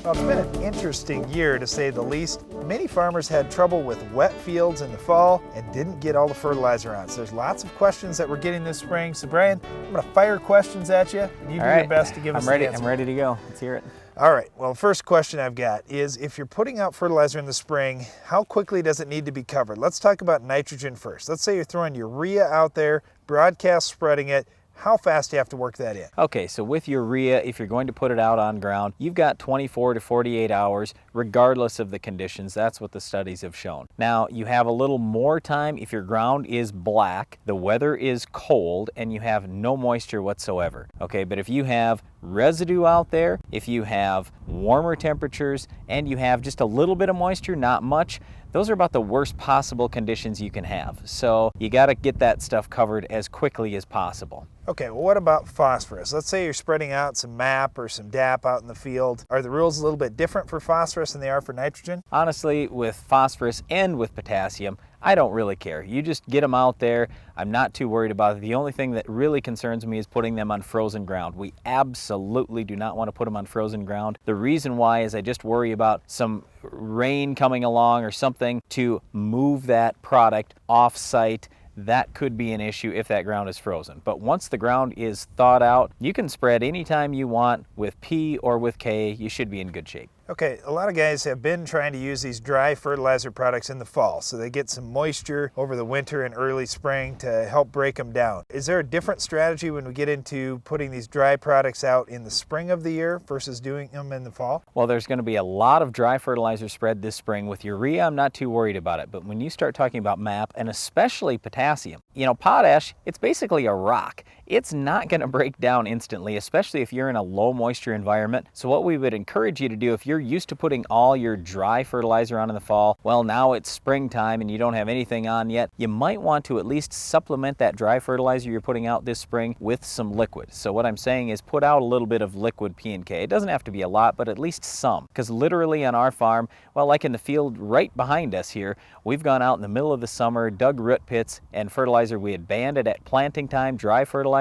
Well, it's been an interesting year to say the least. Many farmers had trouble with wet fields in the fall and didn't get all the fertilizer on. So there's lots of questions that we're getting this spring. So Brian, I'm going to fire questions at you, and you do your best to give us the answer. I'm ready to go. Let's hear it. All right, well, the first question I've got is, if you're putting out fertilizer in the spring, how quickly does it need to be covered? Let's talk about nitrogen first. Let's say you're throwing urea out there, broadcast spreading it. How fast do you have to work that in? Okay, so with urea, if you're going to put it out on ground, you've got 24 to 48 hours, regardless of the conditions. That's what the studies have shown. Now, you have a little more time if your ground is black, the weather is cold, and you have no moisture whatsoever. Okay, but if you have residue out there, if you have warmer temperatures, and you have just a little bit of moisture, not much, those are about the worst possible conditions you can have. So you got to get that stuff covered as quickly as possible. Okay, well, what about phosphorus? Let's say you're spreading out some MAP or some DAP out in the field. Are the rules a little bit different for phosphorus than they are for nitrogen? Honestly, with phosphorus and with potassium, I don't really care. You just get them out there. I'm not too worried about it. The only thing that really concerns me is putting them on frozen ground. We absolutely do not want to put them on frozen ground. The reason why is I just worry about some rain coming along or something to move that product off-site. That could be an issue if that ground is frozen. But once the ground is thawed out, you can spread anytime you want with P or with K. You should be in good shape. Okay, a lot of guys have been trying to use these dry fertilizer products in the fall, so they get some moisture over the winter and early spring to help break them down. Is there a different strategy when we get into putting these dry products out in the spring of the year versus doing them in the fall? Well, there's going to be a lot of dry fertilizer spread this spring. With urea, I'm not too worried about it, but when you start talking about MAP and especially potassium, you know, potash, it's basically a rock. It's not going to break down instantly, especially if you're in a low moisture environment. So what we would encourage you to do, if you're used to putting all your dry fertilizer on in the fall, well, now it's springtime and you don't have anything on yet, you might want to at least supplement that dry fertilizer you're putting out this spring with some liquid. So what I'm saying is put out a little bit of liquid P and K. It doesn't have to be a lot, but at least some, because literally on our farm, well, like in the field right behind us here, we've gone out in the middle of the summer, dug root pits and fertilizer we had banded at planting time, dry fertilizer.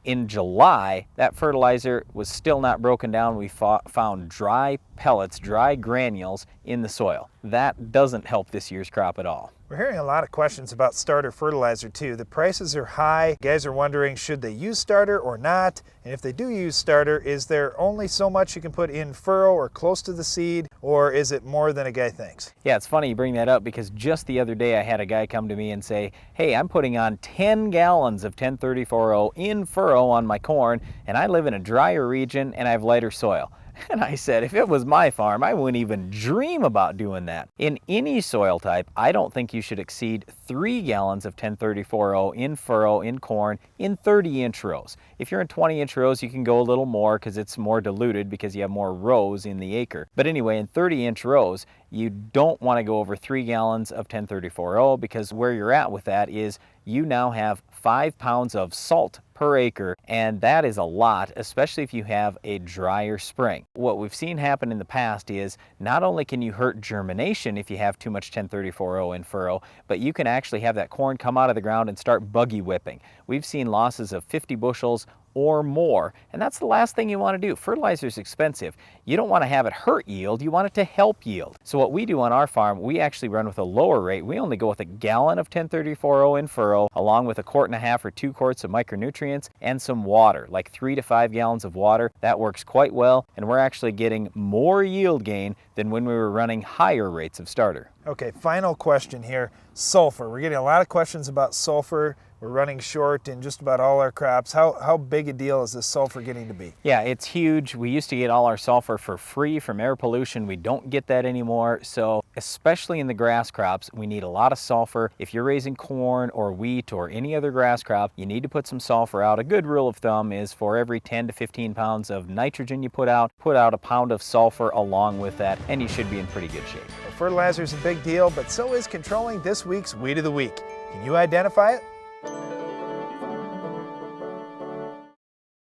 In July, that fertilizer was still not broken down. We found dry pellets, dry granules in the soil. That doesn't help this year's crop at all. We're hearing a lot of questions about starter fertilizer too. The prices are high. Guys are wondering, should they use starter or not? And if they do use starter, is there only so much you can put in furrow or close to the seed, or is it more than a guy thinks? Yeah, it's funny you bring that up because just the other day I had a guy come to me and say, hey, I'm putting on 10 gallons of 1034O in furrow on my corn, and I live in a drier region and I have lighter soil. And I said, if it was my farm, I wouldn't even dream about doing that. In any soil type, I don't think you should exceed 3 gallons of 1034O in furrow, in corn, in 30-inch rows. If you're in 20-inch rows, you can go a little more because it's more diluted because you have more rows in the acre. But anyway, in 30-inch rows, you don't want to go over 3 gallons of 1034O because where you're at with that is you now have 5 pounds of salt per acre, and that is a lot, especially if you have a drier spring. What we've seen happen in the past is not only can you hurt germination if you have too much 1034O in furrow, but you can actually have that corn come out of the ground and start buggy whipping. We've seen losses of 50 bushels or more, and that's the last thing you want to do. Fertilizer is expensive. You don't want to have it hurt yield, you want it to help yield. So what we do on our farm, we actually run with a lower rate. We only go with a gallon of 1034O in furrow, along with 1.5 quarts or 2 quarts of micronutrients and some water, like 3 to 5 gallons of water. That works quite well, and we're actually getting more yield gain than when we were running higher rates of starter. Okay, final question here. Sulfur. We're getting a lot of questions about sulfur. We're running short in just about all our crops. How big a deal is this sulfur getting to be? Yeah, it's huge. We used to get all our sulfur for free from air pollution. We don't get that anymore. So especially in the grass crops, we need a lot of sulfur. If you're raising corn or wheat or any other grass crop, you need to put some sulfur out. A good rule of thumb is for every 10 to 15 pounds of nitrogen you put out 1 pound of sulfur along with that, and you should be in pretty good shape. Well, fertilizer is a big deal, but so is controlling this week's Weed of the Week. Can you identify it?